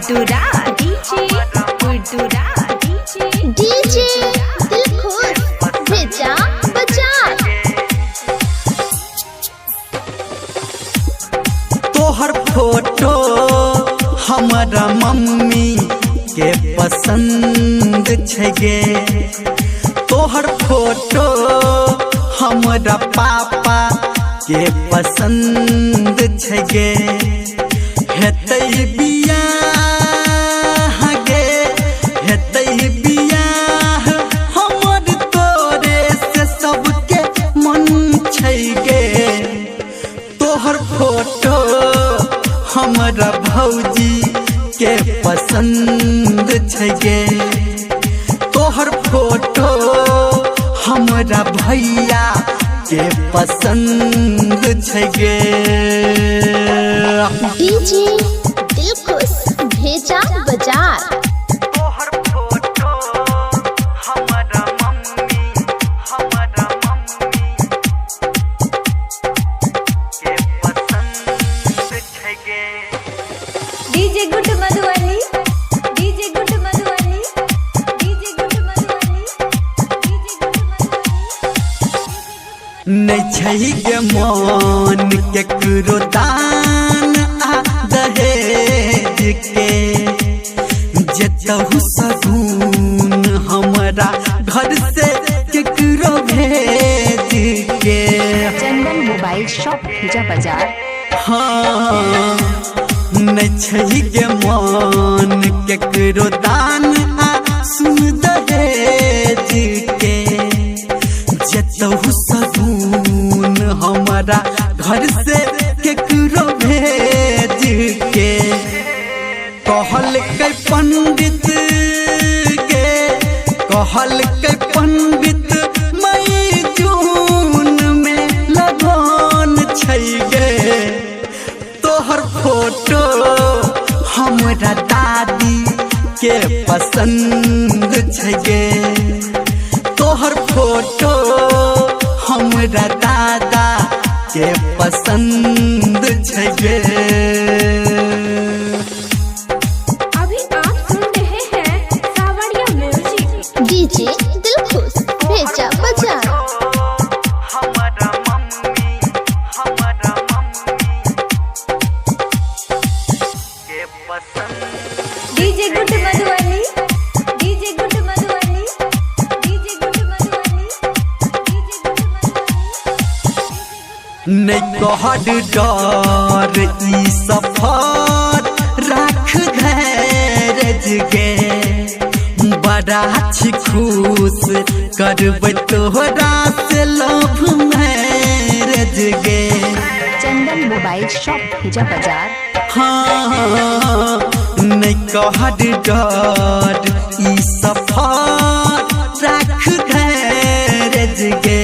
गुड्डूरा DJ गुड्डूरा DJ Dilkhush भेजा बाजार। तोहर फोटो हमारा मम्मी के पसंद छगे, तोहर फोटो हमारा पापा के पसंद छगे। हेतै बियाह गे हेतै बियाह हमर तोरे से सबके मन छगे। तोहर फोटो हमारा भौजी के पसंद छगे, तोहर फोटो हमारा भैया के पसंद छगे। डीजे दिलखुश भेजा बाजार। तोहर फोटो हमारा मम्मी के पसंद छगे। DJ good Madhubani DJ good Madhubani DJ good Madhubani DJ good Madhubani. नहीं छै गे मन केकरो दान आ दहेज के, जेतहु सगुन हमरा घर से केकरो भेज के। चंदन मोबाइल शॉप भेजा बाजार। हाँ नहीं छै गे मन केकरो दान आ सुन दहेज के, जेतहु सगुन हमारा घर से केकरो भेज के। कहल के पंडित के कहल के पंडित मई जून में लगन छै गे। तोहर फोटो हमरा दादी के पसंद छगे, तोहर फोटो हमरा दादा के पसंद छगे। अभी आप सुन रहे हैं सावरिया म्यूजिक। डीजे दिलखुश भेजा बाजार। हमारा मम्मी के पसंद। DJ good Madhubani DJ good Madhubani DJ good Madhubani DJ good Madhubani. नहीं कहर डर ई सफर राख धैर्य गे, बड़ा छी खुश करबै तोहरा से लव मैरिज गे। चंदन मोबाइल शॉप भेजा बाजार। हाँ नहीं कहर डर ई सफर राख धैर्य गे,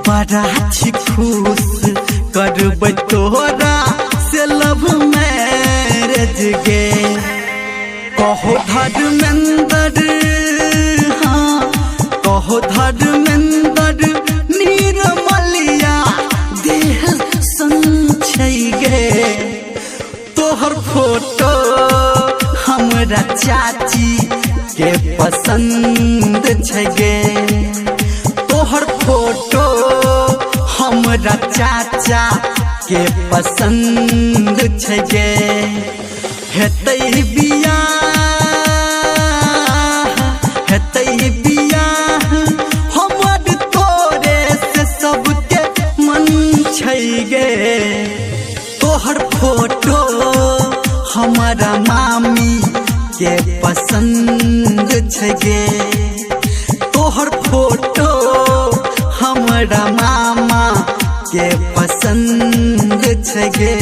बड़ा छी खुश करबै तोहरा से लव मैरिज गे। कहो धर्मेंद्र हाँ कहो धर्मेंद्र निर्मलिया देह संचै गे। तोहर फोटो हमरा चाची के पसंद छगे, तोहर फोटो हमरा चाचा के पसंद छगे। हेतै बियाह हमर तोरे से सबके मन छगे। तोहर फोटो हमारा मामी के पसंद छगे, तोहर फोटो हमारा मामा के पसंद छगे।